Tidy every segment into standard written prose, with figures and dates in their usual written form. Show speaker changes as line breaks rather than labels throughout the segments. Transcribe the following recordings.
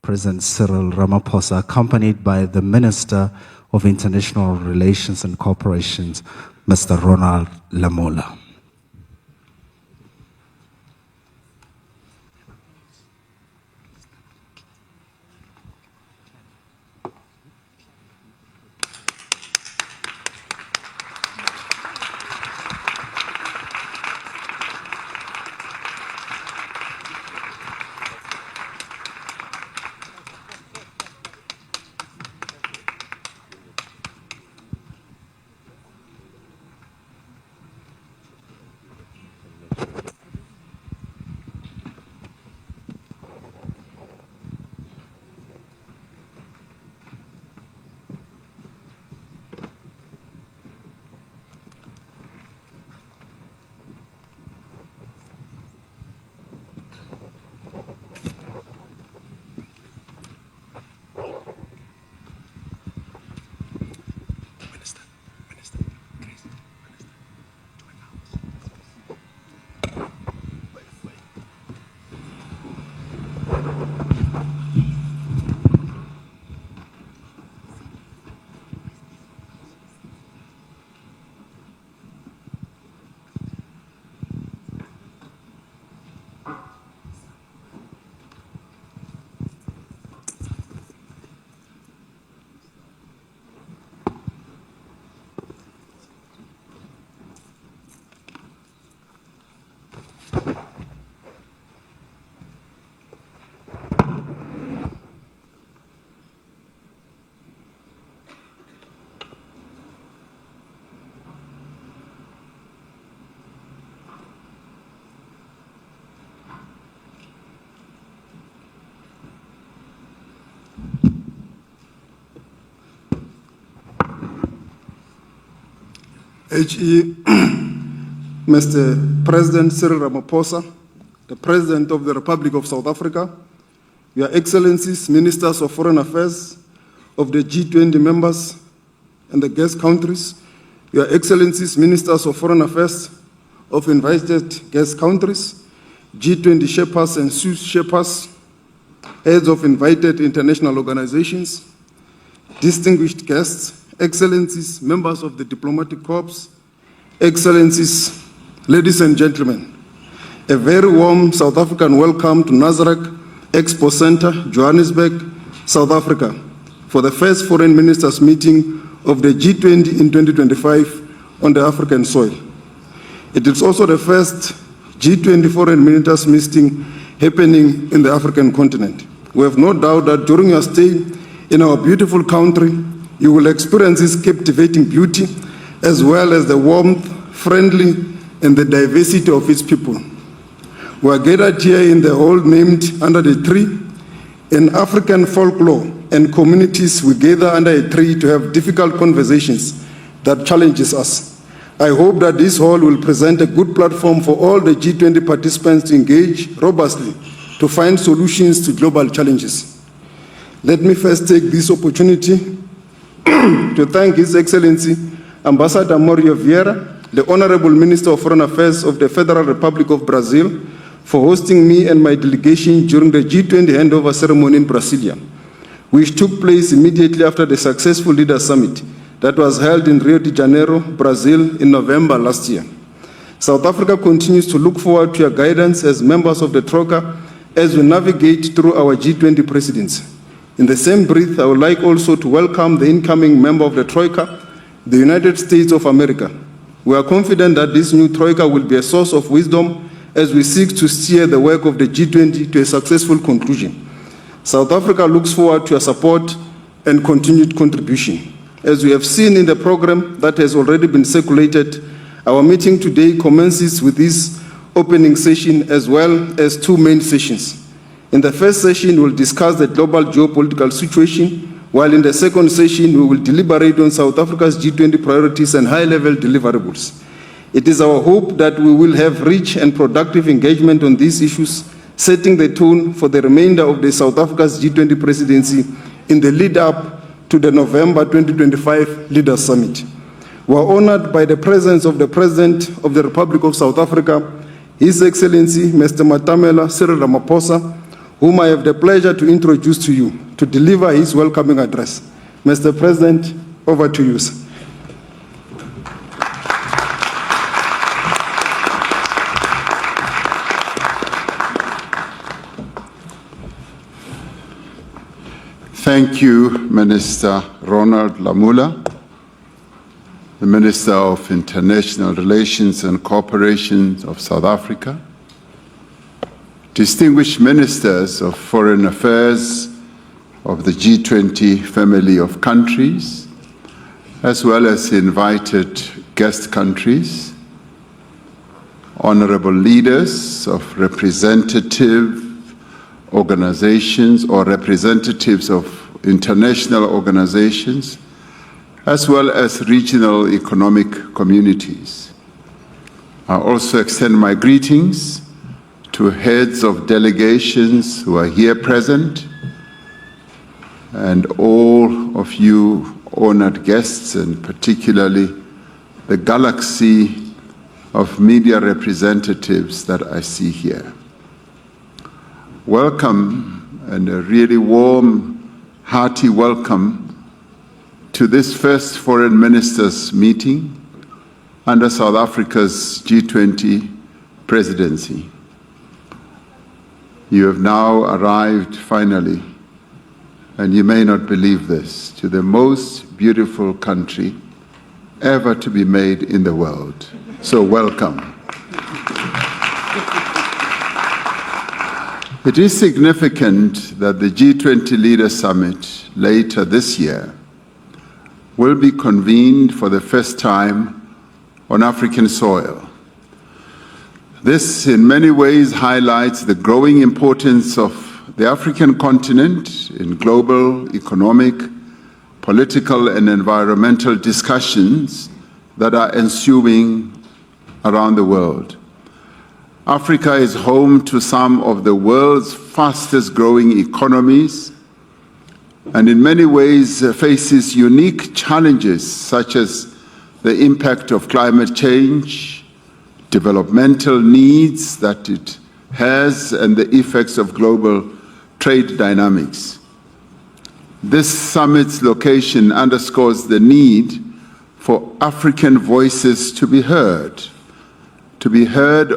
President Cyril Ramaphosa, accompanied by the Minister of International Relations and Cooperation, Mr. Ronald Lamola.
Mr. President Cyril Ramaphosa, the President of the Republic of South Africa, Your Excellencies, Ministers of Foreign Affairs of the G20 members and the guest countries, Your Excellencies, Ministers of Foreign Affairs of invited guest countries, G20 shepherds and sous shepherds, heads of invited international organizations, distinguished guests, Excellencies, members of the Diplomatic Corps, Excellencies, ladies and gentlemen, a very warm South African welcome to Nasrec Expo Center, Johannesburg, South Africa, for the first Foreign Ministers meeting of the G20 in 2025 on the African soil. It is also the first G20 Foreign Ministers meeting happening in the African continent. We have no doubt that during your stay in our beautiful country, you will experience its captivating beauty, as well as the warmth, friendly, and the diversity of its people. We are gathered here in the hall named Under the Tree. In African folklore and communities, we gather under a tree to have difficult conversations that challenges us. I hope that this hall will present a good platform for all the G20 participants to engage robustly to find solutions to global challenges. Let me first take this opportunity to thank His Excellency Ambassador Mario Vieira, the Honorable Minister of Foreign Affairs of the Federal Republic of Brazil, for hosting me and my delegation during the G20 handover ceremony in Brasilia, which took place immediately after the successful Leaders Summit that was held in Rio de Janeiro, Brazil in November last year. South Africa continues to look forward to your guidance as members of the Troika as we navigate through our G20 presidency. In the same breath, I would like also to welcome the incoming member of the Troika, the United States of America. We are confident that this new Troika will be a source of wisdom as we seek to steer the work of the G20 to a successful conclusion. South Africa looks forward to your support and continued contribution. As we have seen in the program that has already been circulated, our meeting today commences with this opening session as well as two main sessions. In the first session, we will discuss the global geopolitical situation, while in the second session, we will deliberate on South Africa's G20 priorities and high-level deliverables. It is our hope that we will have rich and productive engagement on these issues, setting the tone for the remainder of the South Africa's G20 presidency in the lead-up to the November 2025 Leaders Summit. We are honored by the presence of the President of the Republic of South Africa, His Excellency Mr. Matamela Cyril Ramaphosa, whom I have the pleasure to introduce to you to deliver his welcoming address. Mr. President, over to you, sir.
Thank you, Minister Ronald Lamola, the Minister of International Relations and Cooperation of South Africa, distinguished ministers of foreign affairs of the G20 family of countries, as well as invited guest countries, honorable leaders of representative organizations or representatives of international organizations, as well as regional economic communities. I also extend my greetings to heads of delegations who are here present, and all of you honored guests, and particularly the galaxy of media representatives that I see here. Welcome, and a really warm, hearty welcome to this first Foreign Ministers meeting under South Africa's G20 presidency. You have now arrived finally, and you may not believe this, to the most beautiful country ever to be made in the world. So welcome. It is significant that the G20 Leaders Summit later this year will be convened for the first time on African soil. This in many ways highlights the growing importance of the African continent in global economic, political, and environmental discussions that are ensuing around the world. Africa is home to some of the world's fastest growing economies, and in many ways faces unique challenges such as the impact of climate change, developmental needs that it has, and the effects of global trade dynamics. This summit's location underscores the need for African voices to be heard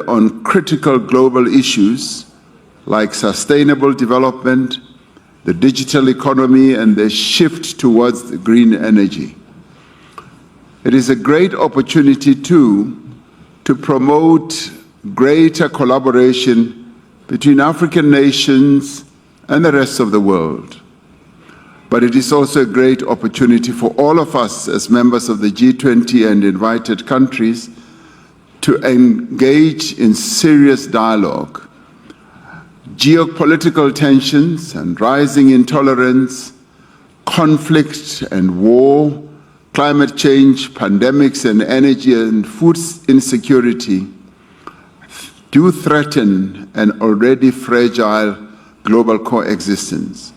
on critical global issues like sustainable development, the digital economy, and the shift towards green energy. It is a great opportunity, too, to promote greater collaboration between African nations and the rest of the world. But it is also a great opportunity for all of us as members of the G20 and invited countries to engage in serious dialogue. Geopolitical tensions and rising intolerance, conflict and war, climate change, pandemics, and energy and food insecurity do threaten an already fragile global coexistence.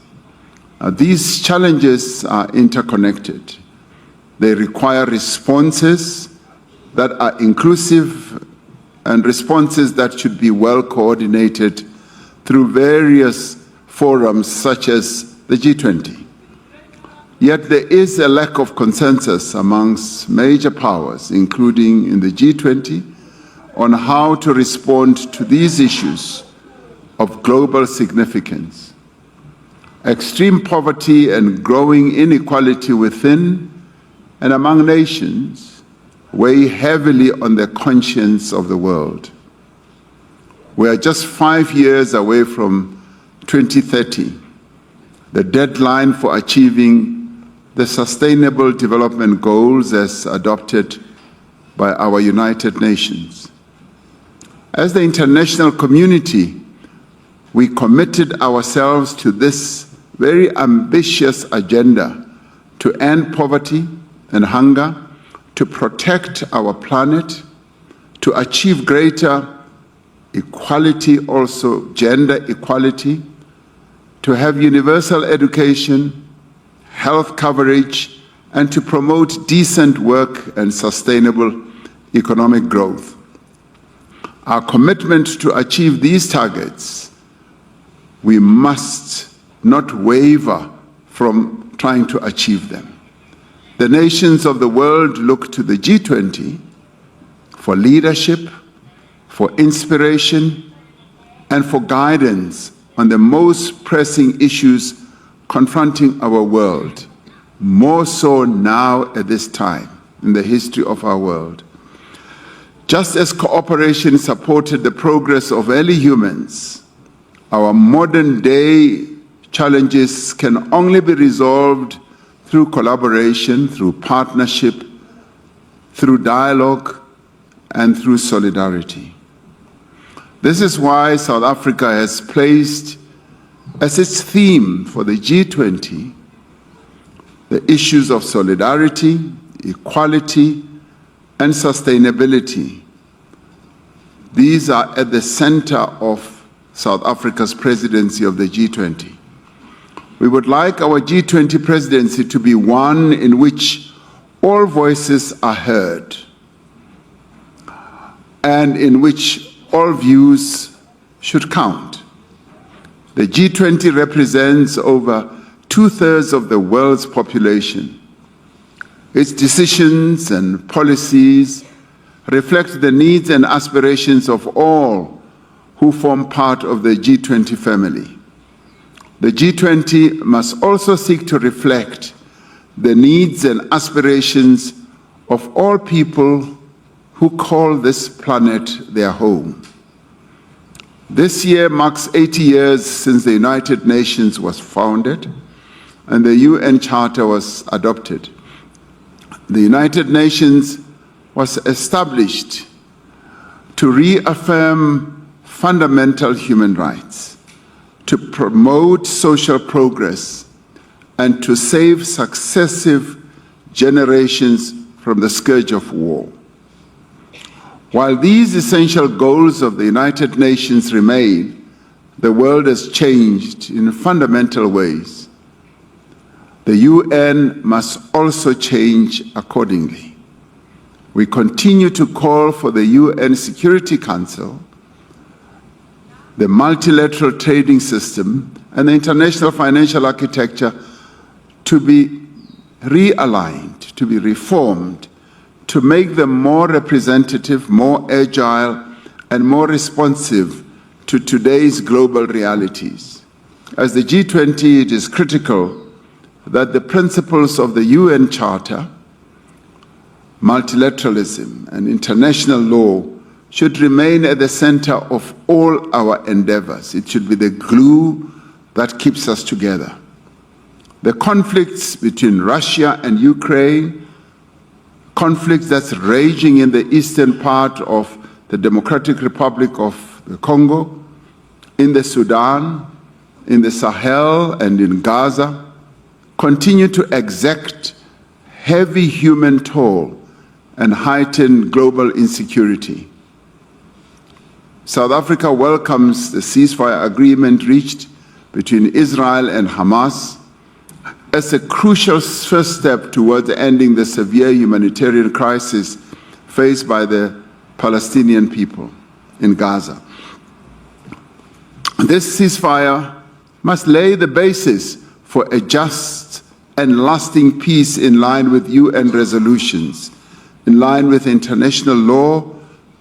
These challenges are interconnected. They require responses that are inclusive and responses that should be well coordinated through various forums such as the G20. Yet there is a lack of consensus amongst major powers, including in the G20, on how to respond to these issues of global significance. Extreme poverty and growing inequality within and among nations weigh heavily on the conscience of the world. We are just 5 years away from 2030, the deadline for achieving the Sustainable Development Goals as adopted by our United Nations. As the international community, we committed ourselves to this very ambitious agenda to end poverty and hunger, to protect our planet, to achieve greater equality, also gender equality, to have universal education, health coverage, and to promote decent work and sustainable economic growth. Our commitment to achieve these targets we must not waver from trying to achieve them. The nations of the world look to the G20 for leadership, for inspiration, and for guidance on the most pressing issues confronting our world, more so now at this time in the history of our world. Just as cooperation supported the progress of early humans, our modern day challenges can only be resolved through collaboration, through partnership, through dialogue, and through solidarity. This is why South Africa has placed as its theme for the G20 the issues of solidarity, equality, and sustainability. These are at the center of South Africa's presidency of the G20. We would like our G20 presidency to be one in which all voices are heard and in which all views should count. The G20 represents over 2/3 of the world's population. Its decisions and policies reflect the needs and aspirations of all who form part of the G20 family. The G20 must also seek to reflect the needs and aspirations of all people who call this planet their home. This year marks 80 years since the United Nations was founded and the UN Charter was adopted. The United Nations was established to reaffirm fundamental human rights, to promote social progress, and to save successive generations from the scourge of war. While these essential goals of the United Nations remain, the world has changed in fundamental ways. The UN must also change accordingly. We continue to call for the UN Security Council, the multilateral trading system, and the international financial architecture to be realigned, to be reformed, to make them more representative, more agile, and more responsive to today's global realities. As the G20, it is critical that the principles of the UN Charter, multilateralism, and international law should remain at the center of all our endeavors. It should be the glue that keeps us together. The conflicts between Russia and Ukraine, conflicts that's raging in the eastern part of the Democratic Republic of the Congo, in the Sudan, in the Sahel, and in Gaza, continue to exact heavy human toll and heighten global insecurity. South Africa welcomes the ceasefire agreement reached between Israel and Hamas as a crucial first step towards ending the severe humanitarian crisis faced by the Palestinian people in Gaza. This ceasefire must lay the basis for a just and lasting peace in line with UN resolutions, in line with international law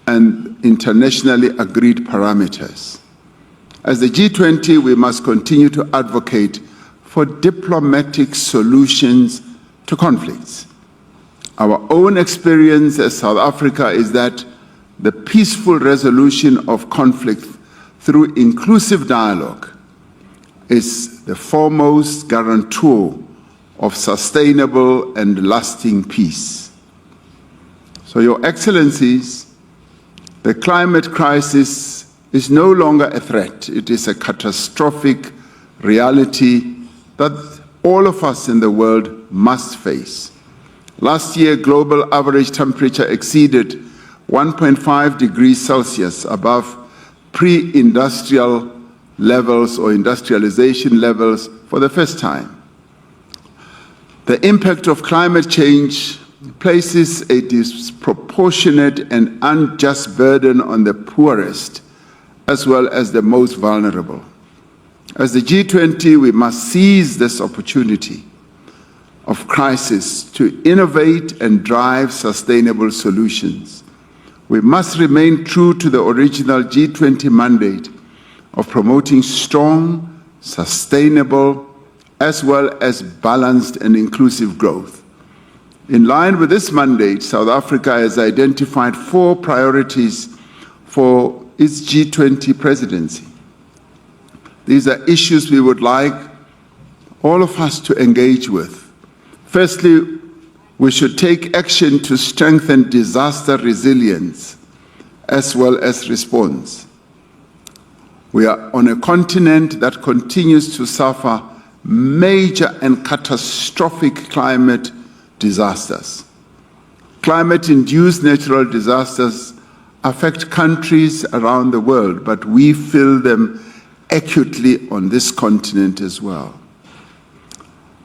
and internationally agreed parameters. As the G20, we must continue to advocate for diplomatic solutions to conflicts. Our own experience as South Africa is that the peaceful resolution of conflict through inclusive dialogue is the foremost guarantor of sustainable and lasting peace. So, Your Excellencies, the climate crisis is no longer a threat. It is a catastrophic reality that all of us in the world must face. Last year, global average temperature exceeded 1.5 degrees Celsius above pre-industrial levels or industrialization levels for the first time. The impact of climate change places a disproportionate and unjust burden on the poorest as well as the most vulnerable. As the G20, we must seize this opportunity of crisis to innovate and drive sustainable solutions. We must remain true to the original G20 mandate of promoting strong, sustainable, as well as balanced and inclusive growth. In line with this mandate, South Africa has identified 4 priorities for its G20 presidency. These are issues we would like all of us to engage with. Firstly, we should take action to strengthen disaster resilience as well as response. We are on a continent that continues to suffer major and catastrophic climate disasters. Climate-induced natural disasters affect countries around the world, but we feel them acutely on this continent as well.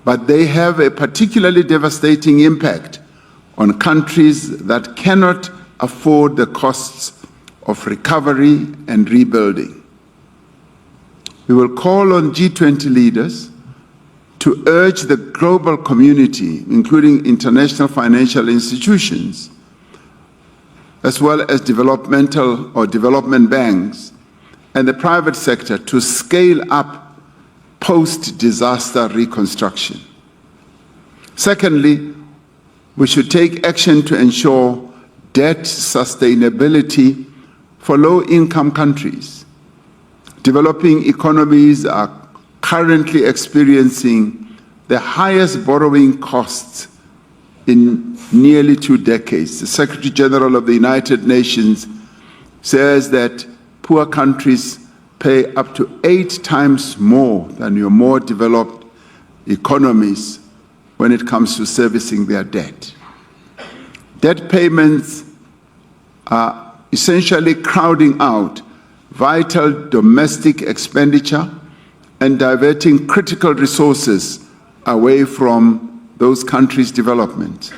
But they have a particularly devastating impact on countries that cannot afford the costs of recovery and rebuilding. We will call on G20 leaders to urge the global community, including international financial institutions, as well as developmental or development banks, and the private sector to scale up post-disaster reconstruction. Secondly, we should take action to ensure debt sustainability for low-income countries. Developing economies are currently experiencing the highest borrowing costs in nearly 2 decades. The Secretary General of the United Nations says that poor countries pay up to 8 times more than your more developed economies when it comes to servicing their debt. Debt payments are essentially crowding out vital domestic expenditure and diverting critical resources away from those countries' development.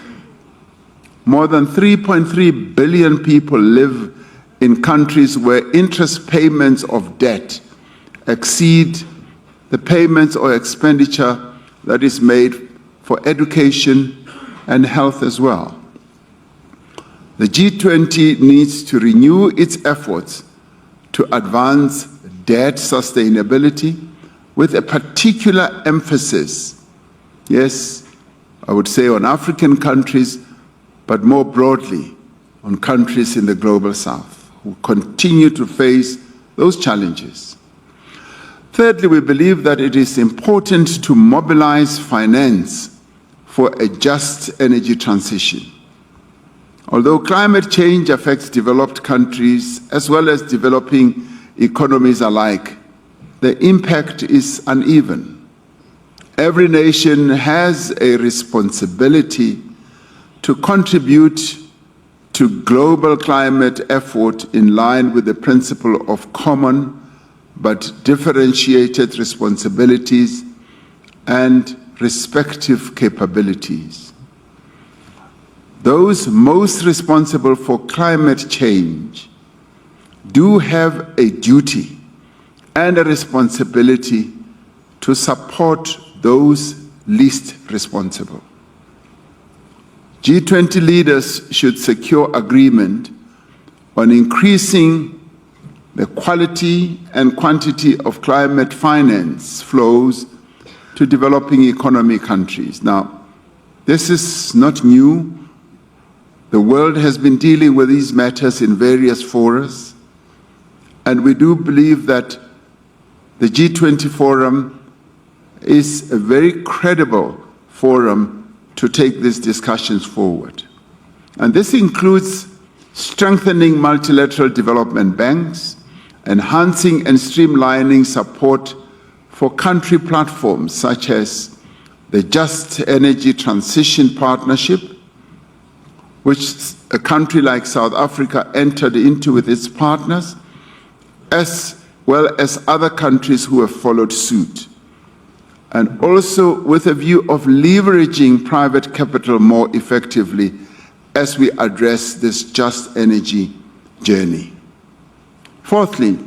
More than 3.3 billion people live in countries where interest payments of debt exceed the payments or expenditure that is made for education and health as well. The G20 needs to renew its efforts to advance debt sustainability with a particular emphasis, yes, I would say on African countries, but more broadly on countries in the global south who continue to face those challenges. Thirdly, we believe that it is important to mobilize finance for a just energy transition. Although climate change affects developed countries as well as developing economies alike, the impact is uneven. Every nation has a responsibility to contribute to global climate effort in line with the principle of common but differentiated responsibilities and respective capabilities. Those most responsible for climate change do have a duty and a responsibility to support those least responsible. G20 leaders should secure agreement on increasing the quality and quantity of climate finance flows to developing economy countries. Now, this is not new. The world has been dealing with these matters in various forums, and we do believe that the G20 forum is a very credible forum to take these discussions forward. And this includes strengthening multilateral development banks, enhancing and streamlining support for country platforms such as the Just Energy Transition Partnership, which a country like South Africa entered into with its partners, as well as other countries who have followed suit, and also with a view of leveraging private capital more effectively as we address this just energy journey. Fourthly,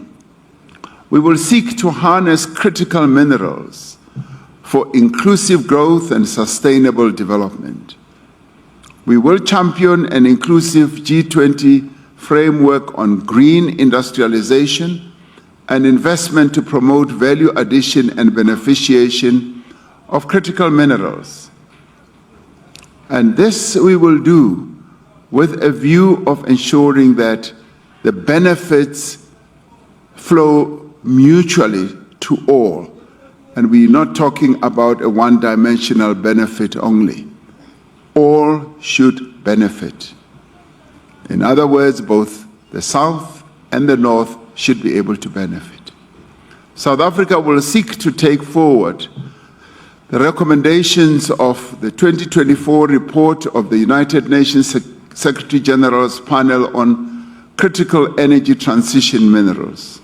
we will seek to harness critical minerals for inclusive growth and sustainable development. We will champion an inclusive G20 framework on green industrialization and investment to promote value addition and beneficiation of critical minerals. And this we will do with a view of ensuring that the benefits flow mutually to all. And we're not talking about a one-dimensional benefit only. All should benefit. In other words, both the South and the North should be able to benefit. South Africa will seek to take forward the recommendations of the 2024 report of the United Nations Secretary General's panel on critical energy transition minerals.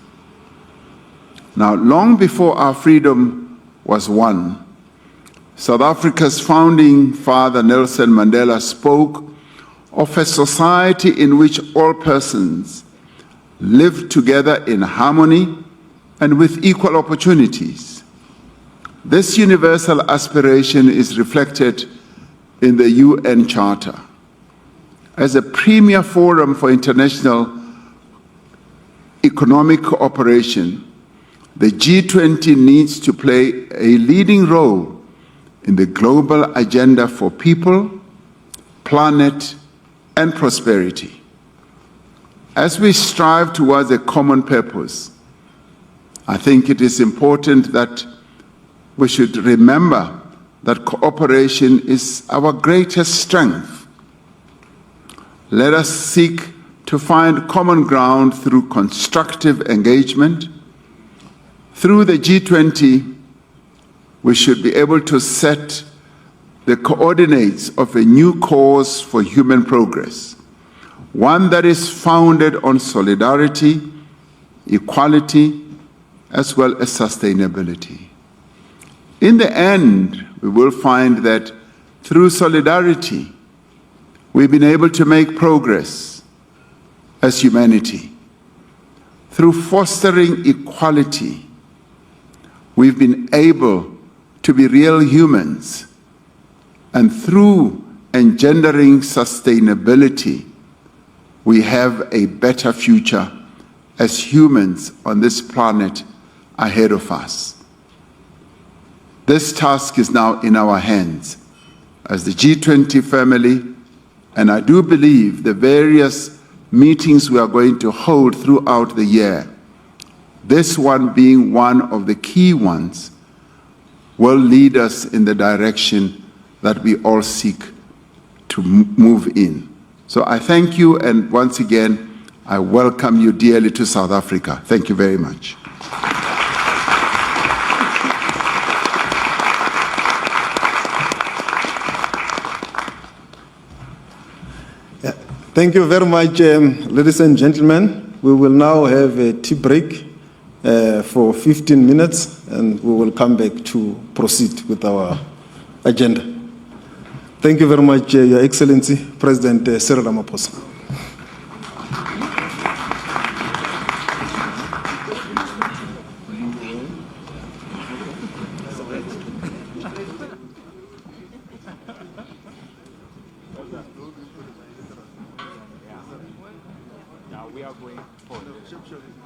Now, long before our freedom was won, South Africa's founding father, Nelson Mandela, spoke of a society in which all persons live together in harmony and with equal opportunities. This universal aspiration is reflected in the UN Charter. As a premier forum for international economic cooperation, the G20 needs to play a leading role in the global agenda for people, planet, and prosperity. As we strive towards a common purpose, I think it is important that we should remember that cooperation is our greatest strength. Let us seek to find common ground through constructive engagement. Through the G20, we should be able to set the coordinates of a new course for human progress, one that is founded on solidarity, equality, as well as sustainability. In the end, we will find that through solidarity, we've been able to make progress as humanity. Through fostering equality, we've been able to be real humans. And through engendering sustainability, we have a better future as humans on this planet ahead of us. This task is now in our hands as the G20 family, and I do believe the various meetings we are going to hold throughout the year, this one being one of the key ones, will lead us in the direction that we all seek to move in. So I thank you, and once again, I welcome you dearly to South Africa. Thank you very much.
Thank you very much, ladies and gentlemen. We will now have a tea break for 15 minutes, and we will come back to proceed with our agenda. Thank you very much, Your Excellency, President Cyril Ramaphosa.
We are going forward.